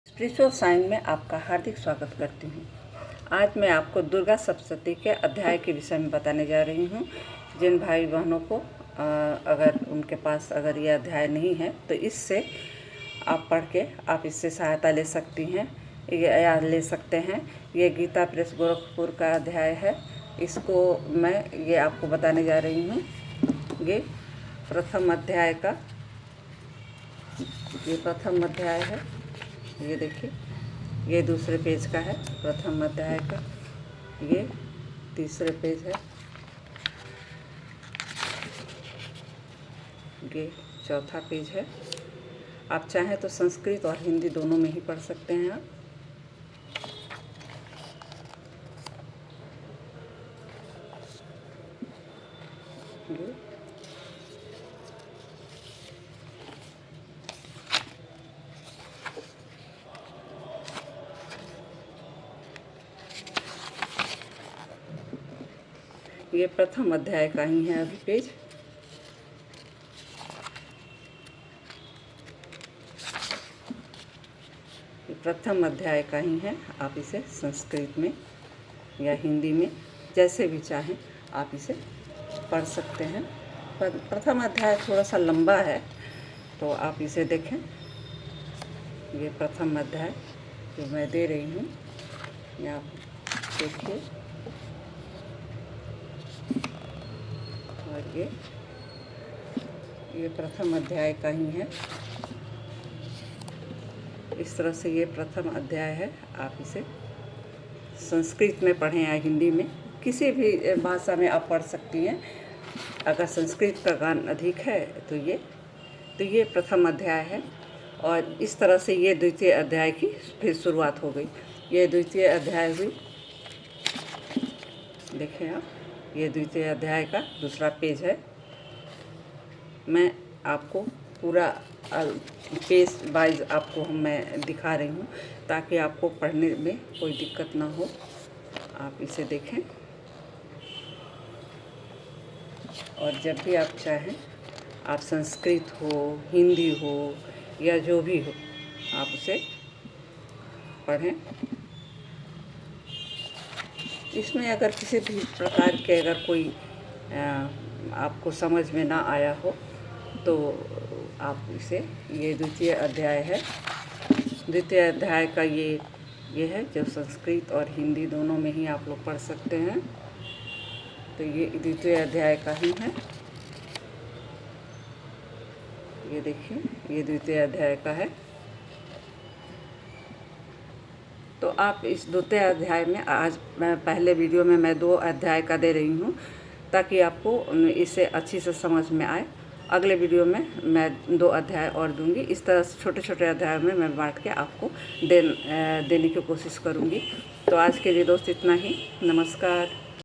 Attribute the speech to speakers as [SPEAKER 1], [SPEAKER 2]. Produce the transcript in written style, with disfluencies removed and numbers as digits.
[SPEAKER 1] Spiritual science में आपका हार्दिक स्वागत करती हूँ। आज मैं आपको दुर्गा सप्तशती के अध्याय के विषय में बताने जा रही हूँ। जिन भाई बहनों को अगर उनके पास अगर ये अध्याय नहीं है तो इससे आप पढ़ के आप इससे सहायता ले सकती हैं या ले सकते हैं। ये गीता प्रेस गोरखपुर का अध्याय है। इसको मैं ये आपको बताने जा रही हूँ। ये प्रथम अध्याय है। ये देखिए, ये दूसरे पेज का है प्रथम अध्याय का। ये तीसरे पेज है। ये चौथा पेज है। आप चाहें तो संस्कृत और हिंदी दोनों में ही पढ़ सकते हैं आप। ये प्रथम अध्याय का ही है अभी पेज। ये प्रथम अध्याय का ही है। आप इसे संस्कृत में या हिंदी में जैसे भी चाहें आप इसे पढ़ सकते हैं। पर प्रथम अध्याय थोड़ा सा लंबा है तो आप इसे देखें। ये प्रथम अध्याय जो मैं दे रही हूँ, यहाँ देखिए। और ये प्रथम अध्याय का ही है। इस तरह से ये प्रथम अध्याय है। आप इसे संस्कृत में पढ़ें या हिंदी में, किसी भी भाषा में आप पढ़ सकती हैं। अगर संस्कृत का ज्ञान अधिक है तो ये प्रथम अध्याय है। और इस तरह से ये द्वितीय अध्याय की फिर शुरुआत हो गई। ये द्वितीय अध्याय हुई, देखें आप। ये द्वितीय अध्याय का दूसरा पेज है। मैं आपको पूरा पेज वाइज आपको मैं दिखा रही हूँ ताकि आपको पढ़ने में कोई दिक्कत ना हो। आप इसे देखें और जब भी आप चाहें, आप संस्कृत हो, हिंदी हो या जो भी हो, आप उसे पढ़ें। इसमें अगर किसी भी प्रकार के अगर कोई आपको समझ में ना आया हो तो आप इसे, ये द्वितीय अध्याय है। द्वितीय अध्याय का ये है जो संस्कृत और हिंदी दोनों में ही आप लोग पढ़ सकते हैं। तो ये द्वितीय अध्याय का ही है। ये देखिए, ये द्वितीय अध्याय का है। तो आप इस द्वितीय अध्याय में, आज मैं पहले वीडियो में मैं 2 अध्याय का दे रही हूँ ताकि आपको इसे अच्छी से समझ में आए। अगले वीडियो में मैं 2 अध्याय और दूंगी। इस तरह से छोटे छोटे अध्यायों में मैं बांट के आपको देने की कोशिश करूँगी। तो आज के लिए दोस्त इतना ही। नमस्कार।